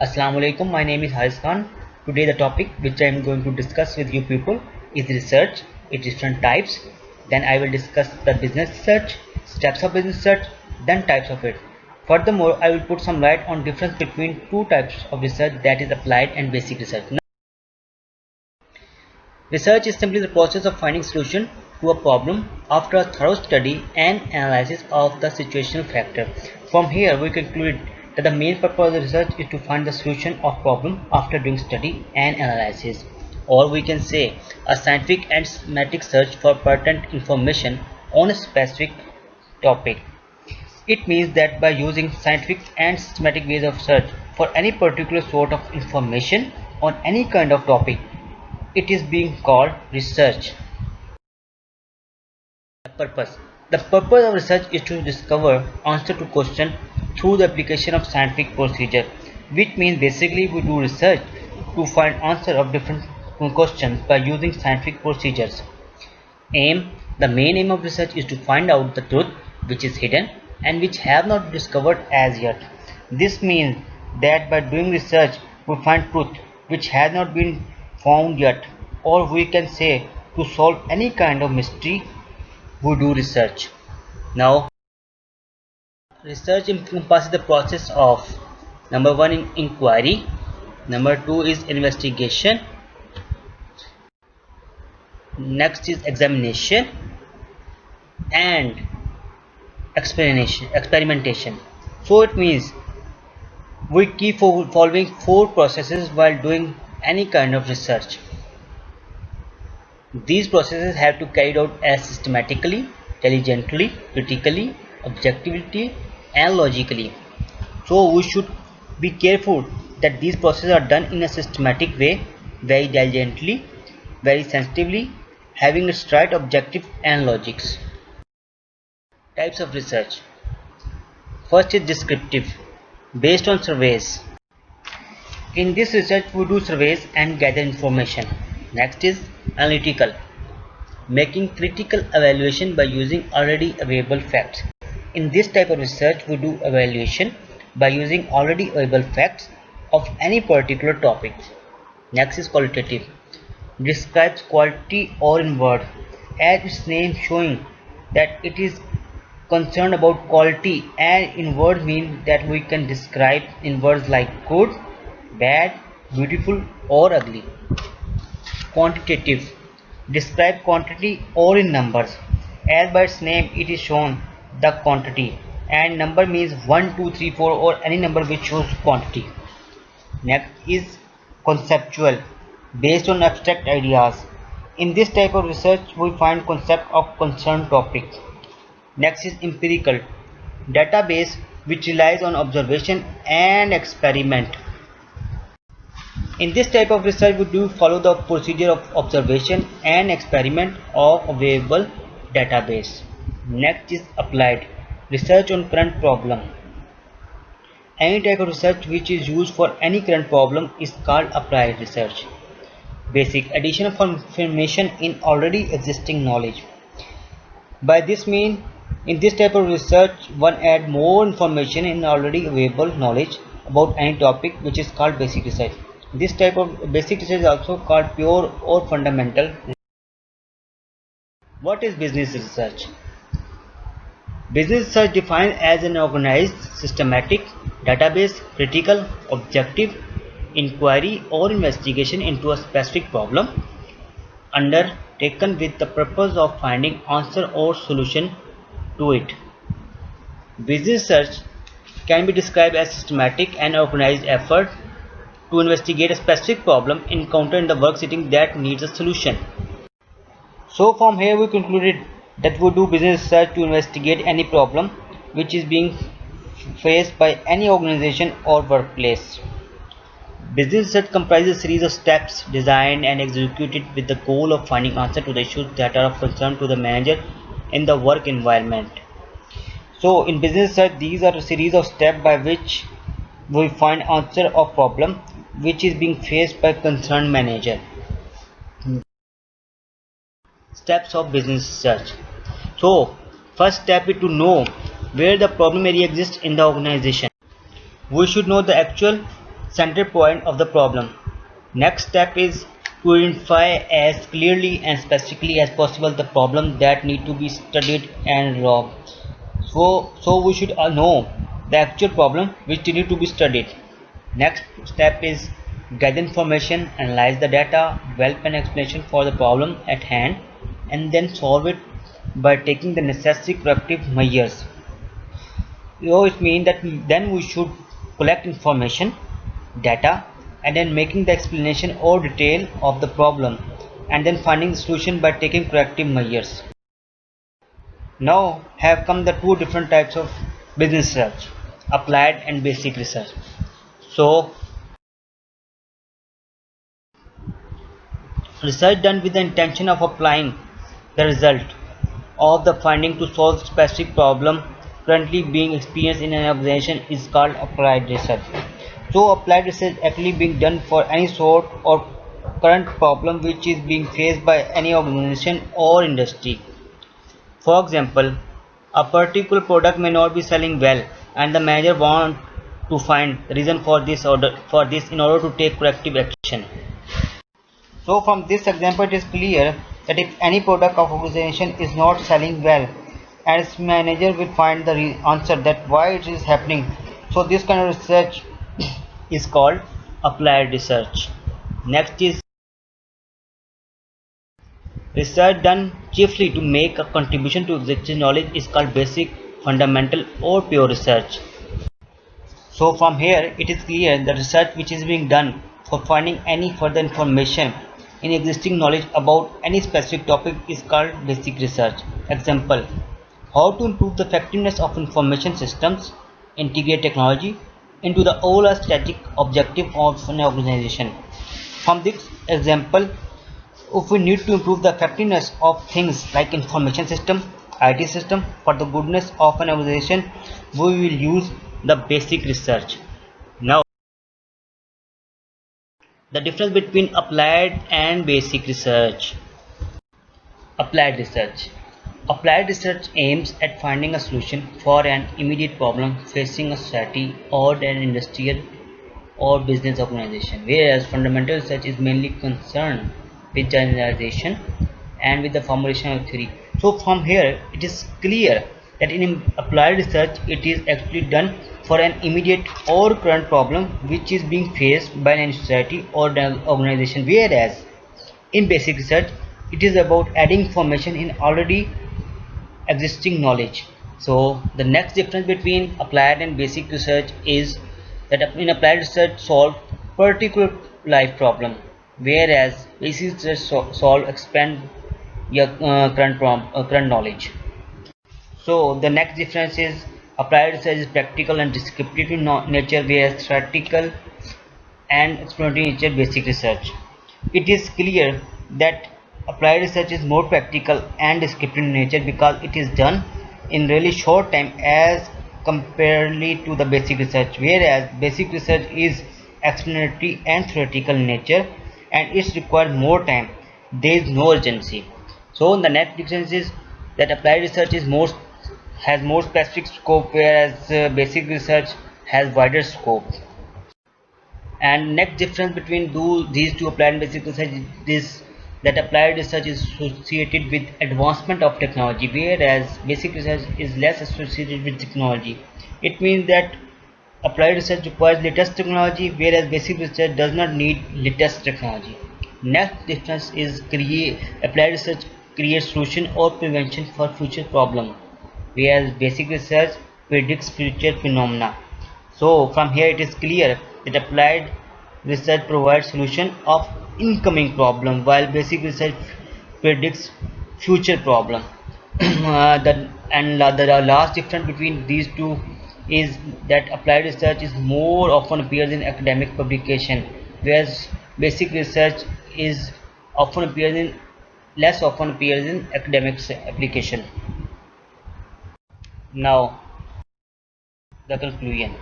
Assalamu alaikum. My name is Haris Khan. Today the topic which I am going to discuss with you people is research, its different types. Then I will discuss the business research, steps of business research, then types of it. Furthermore, I will put some light on difference between two types of research, that is applied and basic research. Research is simply the process of finding solution to a problem after a thorough study and analysis of the situational factor. From here we conclude that the main purpose of the research is to find the solution of problem after doing study and analysis. Or we can say a scientific and systematic search for pertinent information on a specific topic. It means that by using scientific and systematic ways of search for any particular sort of information on any kind of topic, it is being called research. Purpose. The purpose of research is to discover answer to question through the application of scientific procedure, which means basically we do research to find answer of different questions by using scientific procedures. Aim. The main aim of research is to find out the truth which is hidden and which have not been discovered as yet. This means that by doing research we find truth which has not been found yet, or we can say to solve any kind of mystery we do research. Now, research encompasses the process of number one in inquiry, number two is investigation, next is examination and experimentation. So it means we keep following four processes while doing any kind of research. These processes have to carried out as systematically, intelligently, critically, objectively and logically. So we should be careful that these processes are done in a systematic way, very diligently, very sensitively, having its right objective and logics. Types of research. First is descriptive, based on surveys. In this research we do surveys and gather information. Next is analytical, making critical evaluation by using already available facts. In this type of research we do evaluation by using already available facts of any particular topic. Next is qualitative, describes quality or in word, as its name showing that it is concerned about quality, and in word means that we can describe in words like good, bad, beautiful or ugly. Quantitative, describe quantity or in numbers, as by its name it is shown the quantity, and number means 1, 2, 3, 4 or any number which shows quantity. Next is conceptual, based on abstract ideas. In this type of research we find concept of concerned topic. Next is empirical, database which relies on observation and experiment. In this type of research we do follow the procedure of observation and experiment of available database. Next is applied, research on current problem. Any type of research which is used for any current problem is called applied research. Basic, addition of information in already existing knowledge. By this mean, in this type of research one add more information in already available knowledge about any topic, which is called basic research. This type of basic research is also called pure or fundamental. What is business research? Business research defined as an organized, systematic, database, critical, objective inquiry or investigation into a specific problem undertaken with the purpose of finding answer or solution to it. Business research can be described as systematic and organized effort to investigate a specific problem encountered in the work setting that needs a solution. So from here we concluded that we do business research to investigate any problem which is being faced by any organization or workplace. Business research comprises a series of steps designed and executed with the goal of finding answer to the issues that are of concern to the manager in the work environment. So in business research these are a series of steps by which we find answer of problem which is being faced by concerned manager. Steps of business research. So first step is to know where the problem area exists in the organization. We should know the actual center point of the problem. Next step is to identify as clearly and specifically as possible the problem that need to be studied and resolved. So we should know the actual problem which need to be studied. Next step is gather information, analyze the data, develop an explanation for the problem at hand, and then solve it by taking the necessary corrective measures. It means that then we should collect information, data, and then making the explanation or detail of the problem, and then finding the solution by taking corrective measures. Now have come the two different types of business research, applied and basic research. So research done with the intention of applying the result of the finding to solve specific problem currently being experienced in an organization is called applied research. So applied research actually being done for any sort or current problem which is being faced by any organization or industry. For example, a particular product may not be selling well and the manager want to find the reason for this in order to take corrective action. So from this example it is clear that if any product of organization is not selling well and its manager will find the answer that why it is happening. So this kind of research is called applied research. Next is research done chiefly to make a contribution to existing knowledge is called basic, fundamental or pure research. So from here it is clear the research which is being done for finding any further information in existing knowledge about any specific topic is called basic research. Example, how to improve the effectiveness of information systems, integrate technology into the overall strategic objective of an organization. From this example, if we need to improve the effectiveness of things like information system, IT system for the goodness of an organization, we will use the basic research. Now, the difference between applied and basic research. Applied research. Applied research aims at finding a solution for an immediate problem facing a society or an industrial or business organization, whereas fundamental research is mainly concerned with generalization and with the formulation of theory. So from here it is clear that in applied research it is actually done for an immediate or current problem which is being faced by an society or an organization, whereas in basic research it is about adding information in already existing knowledge. So the next difference between applied and basic research is that in applied research solve particular life problem, whereas basic research solve expand your current knowledge. So the next difference is applied research is practical and descriptive in nature, whereas theoretical and exploratory nature basic research. It is clear that applied research is more practical and descriptive in nature because it is done in really short time as comparatively to the basic research, whereas basic research is explanatory and theoretical in nature and it requires more time. There is no urgency. So the next difference is that applied research is has more specific scope, whereas basic research has wider scope. And next difference between these two applied and basic research is that applied research is associated with advancement of technology, whereas basic research is less associated with technology. It means that applied research requires latest technology, whereas basic research does not need latest technology. Next difference is applied research creates solution or prevention for future problem, whereas basic research predicts future phenomena. So from here it is clear that applied research provides solution of incoming problem while basic research predicts future problem. The last difference between these two is that applied research is more often appears in academic publication, whereas basic research is often appears in less often appears in academic application. Now the conclusion.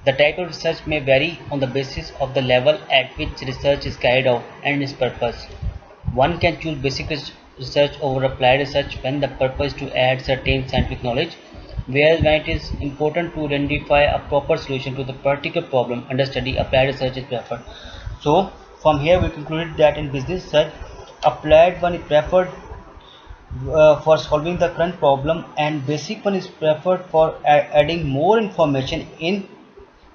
The type of research may vary on the basis of the level at which research is carried out and its purpose. One can choose basic research over applied research when the purpose is to add certain scientific knowledge, whereas when it is important to identify a proper solution to the particular problem under study, applied research is preferred. So from here we concluded that in business research, applied one is preferred for solving the current problem, and basic one is preferred for adding more information in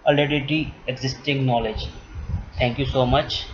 already existing knowledge. Thank you so much.